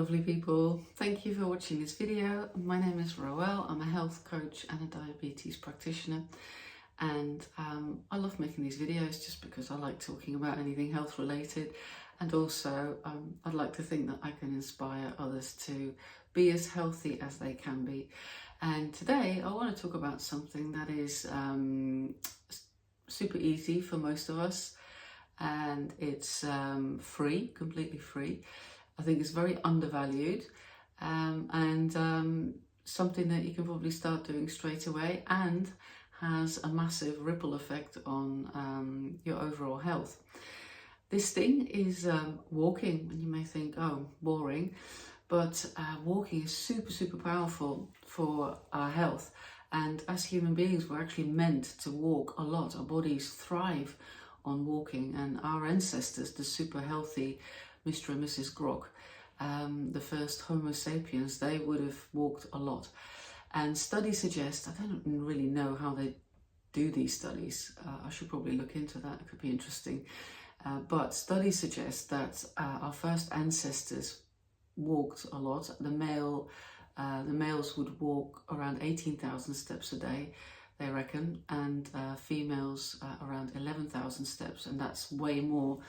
lovely people. Thank you for watching this video. My name is Roel. I'm a health coach and a diabetes practitioner, and I love making these videos just because I like talking about anything health related, and also I'd like to think that I can inspire others to be as healthy as they can be. And today I want to talk about something that is super easy for most of us, and it's free, completely free. I think it's very undervalued, and something that you can probably start doing straight away and has a massive ripple effect on your overall health. This thing is walking, and you may think, oh, boring, but walking is super powerful for our health. And as human beings, we're actually meant to walk a lot. Our bodies thrive on walking, and our ancestors, the super healthy Mr. and Mrs. Grok, the first Homo sapiens, they would have walked a lot. And studies suggest, I don't really know how they do these studies, I should probably look into that, it could be interesting, but studies suggest that our first ancestors walked a lot. The males would walk around 18,000 steps a day, they reckon, and females around 11,000 steps, and that's way more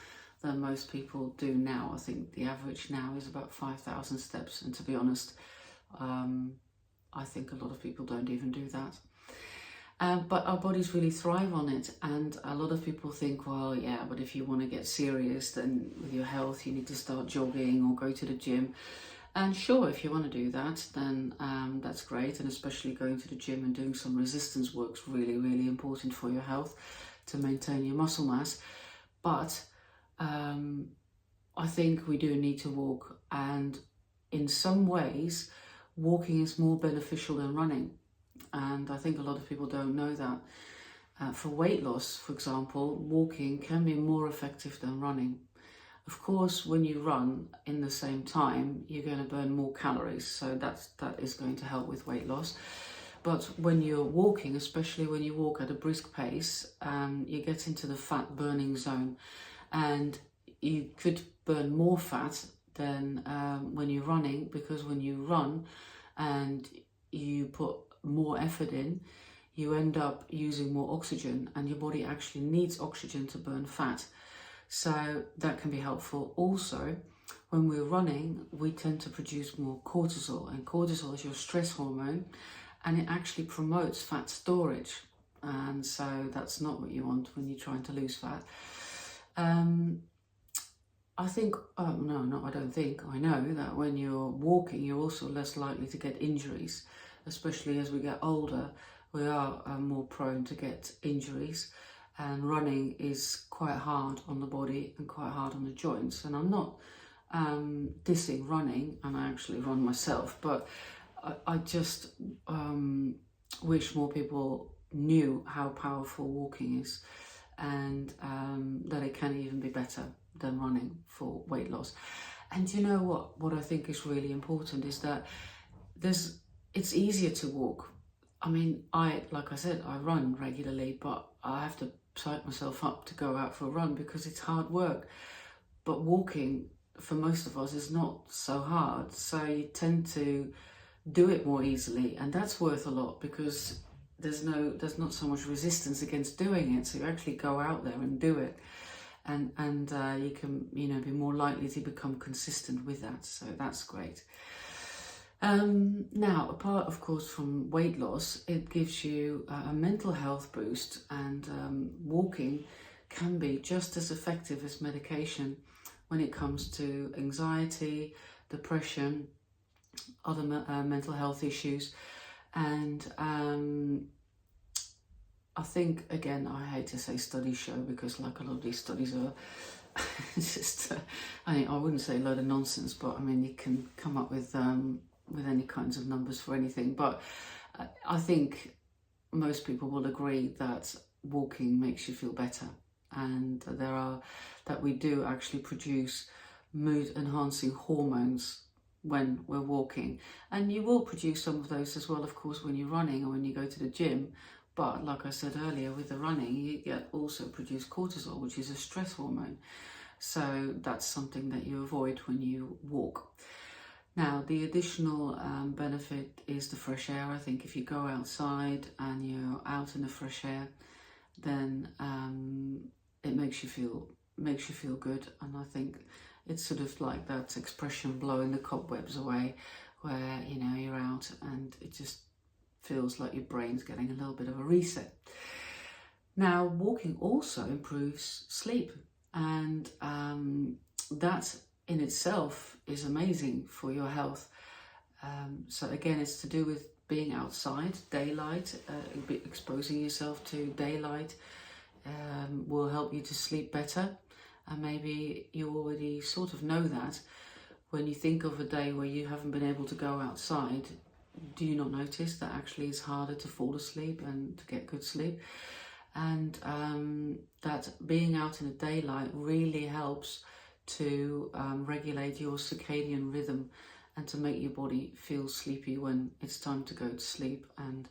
than most people do now. I think the average now is about 5,000 steps, and to be honest, I think a lot of people don't even do that. But our bodies really thrive on it, and a lot of people think, well, yeah, but if you want to get serious then with your health, you need to start jogging or go to the gym. And sure, if you want to do that, then that's great, and especially going to the gym and doing some resistance work's really important for your health to maintain your muscle mass. But I think we do need to walk, and in some ways walking is more beneficial than running, and I think a lot of people don't know that. For weight loss, for example, walking can be more effective than running. Of course, when you run in the same time, you're going to burn more calories, so that is going to help with weight loss. But when you're walking, especially when you walk at a brisk pace, you get into the fat burning zone, and you could burn more fat than when you're running, because when you run and you put more effort in, you end up using more oxygen, and your body actually needs oxygen to burn fat. So that can be helpful. Also, when we're running, we tend to produce more cortisol, and cortisol is your stress hormone, and it actually promotes fat storage, and so that's not what you want when you're trying to lose fat. I think, I know that when you're walking, you're also less likely to get injuries, especially as we get older. We are more prone to get injuries, and running is quite hard on the body and quite hard on the joints. And I'm not dissing running, and I actually run myself, but I just wish more people knew how powerful walking is, and that it can even be better than running for weight loss. And you know what I think is really important is that it's easier to walk. I mean, like I said, I run regularly, but I have to psych myself up to go out for a run because it's hard work. But walking, for most of us, is not so hard, so you tend to do it more easily, and that's worth a lot because there's not so much resistance against doing it, so you actually go out there and do it, and you can be more likely to become consistent with that, so that's great. Now, apart of course from weight loss, it gives you a mental health boost, and walking can be just as effective as medication when it comes to anxiety, depression, other mental health issues. And I think, again, I hate to say studies show, because like a lot of these studies are just, I wouldn't say a load of nonsense, but I mean, you can come up with any kinds of numbers for anything. But I think most people will agree that walking makes you feel better, and that we do actually produce mood enhancing hormones when we're walking, and you will produce some of those as well, of course, when you're running or when you go to the gym. But like I said earlier, with the running, you also produce cortisol, which is a stress hormone, so that's something that you avoid when you walk. Now, the additional benefit is the fresh air. I think if you go outside and you're out in the fresh air, then it makes you feel good. And I think it's sort of like that expression, blowing the cobwebs away, where you're out and it just feels like your brain's getting a little bit of a reset. Now, walking also improves sleep, and that in itself is amazing for your health. So again, it's to do with being outside, daylight, exposing yourself to daylight will help you to sleep better. And maybe you already sort of know that. When you think of a day where you haven't been able to go outside, do you not notice that actually it's harder to fall asleep and to get good sleep? And that being out in the daylight really helps to regulate your circadian rhythm and to make your body feel sleepy when it's time to go to sleep, and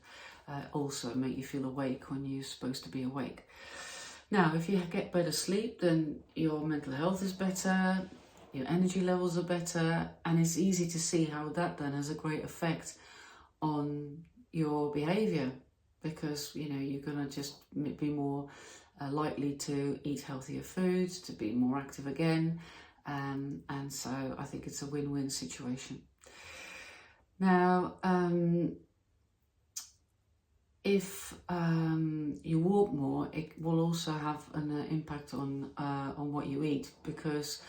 also make you feel awake when you're supposed to be awake. Now, if you get better sleep, then your mental health is better, your energy levels are better, and it's easy to see how that then has a great effect on your behaviour, because you're going to just be more likely to eat healthier foods, to be more active again, and so I think it's a win-win situation. Now, if you walk more, it will also have an impact on what you eat, because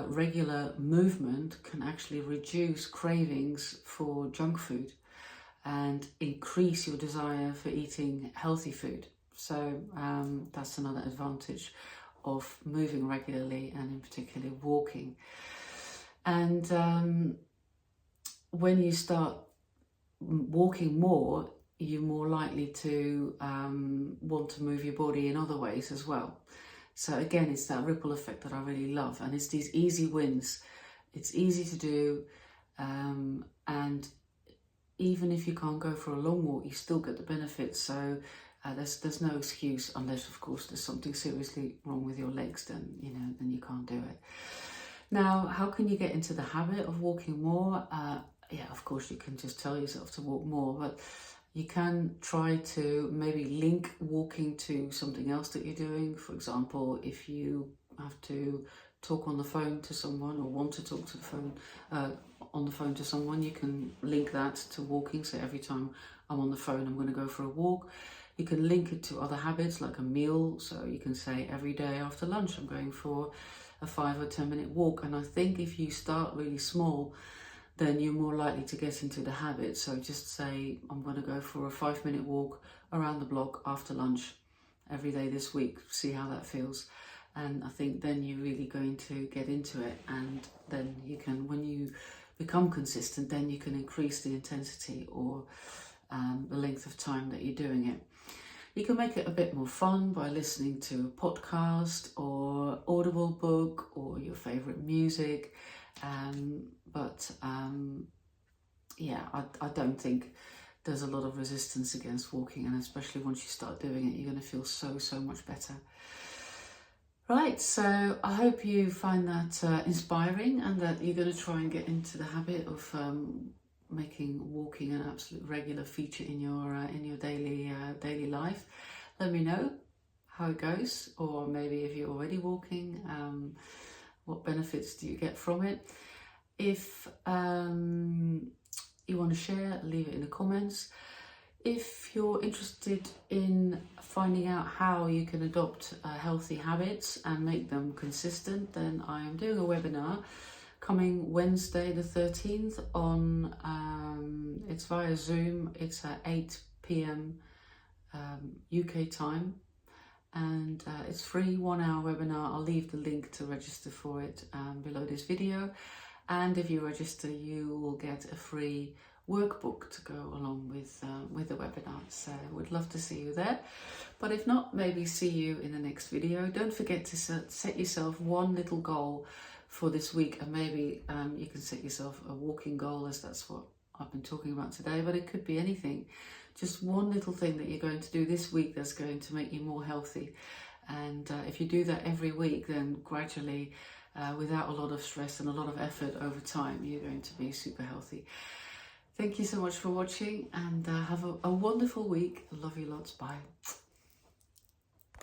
regular movement can actually reduce cravings for junk food and increase your desire for eating healthy food. So that's another advantage of moving regularly, and in particular walking. And when you start walking more, you're more likely to want to move your body in other ways as well. So again, it's that ripple effect that I really love, and it's these easy wins. It's easy to do, and even if you can't go for a long walk, you still get the benefits. So there's no excuse, unless of course there's something seriously wrong with your legs, then you can't do it. Now, how can you get into the habit of walking more? Yeah, of course you can just tell yourself to walk more, but you can try to maybe link walking to something else that you're doing. For example, if you have to talk on the phone to someone, or want to talk to the phone on the phone to someone, you can link that to walking. So every time I'm on the phone, I'm going to go for a walk. You can link it to other habits like a meal. So you can say every day after lunch, I'm going for a 5 or 10 minute walk. And I think if you start really small, then you're more likely to get into the habit. So just say, I'm going to go for a 5 minute walk around the block after lunch every day this week. See how that feels. And I think then you're really going to get into it. And then you can, when you become consistent, then you can increase the intensity or the length of time that you're doing it. You can make it a bit more fun by listening to a podcast or Audible book or your favourite music. Yeah, I don't think there's a lot of resistance against walking, and especially once you start doing it, you're going to feel so much better. Right, so I hope you find that inspiring, and that you're going to try and get into the habit of making walking an absolute regular feature in your daily life. Let me know how it goes, or maybe if you're already walking, what benefits do you get from it? If you want to share, leave it in the comments. If you're interested in finding out how you can adopt healthy habits and make them consistent, then I am doing a webinar coming Wednesday the 13th on, it's via Zoom, it's at 8 p.m. UK time, and it's free, 1 hour webinar. I'll leave the link to register for it below this video, and if you register you will get a free workbook to go along with the webinar. So I would love to see you there, but if not, maybe see you in the next video. Don't forget to set yourself one little goal for this week, and maybe you can set yourself a walking goal, as that's what I've been talking about today, but it could be anything. Just one little thing that you're going to do this week that's going to make you more healthy. And if you do that every week, then gradually without a lot of stress and a lot of effort over time. You're going to be super healthy. Thank you so much for watching, and have a wonderful week. Love you lots. Bye.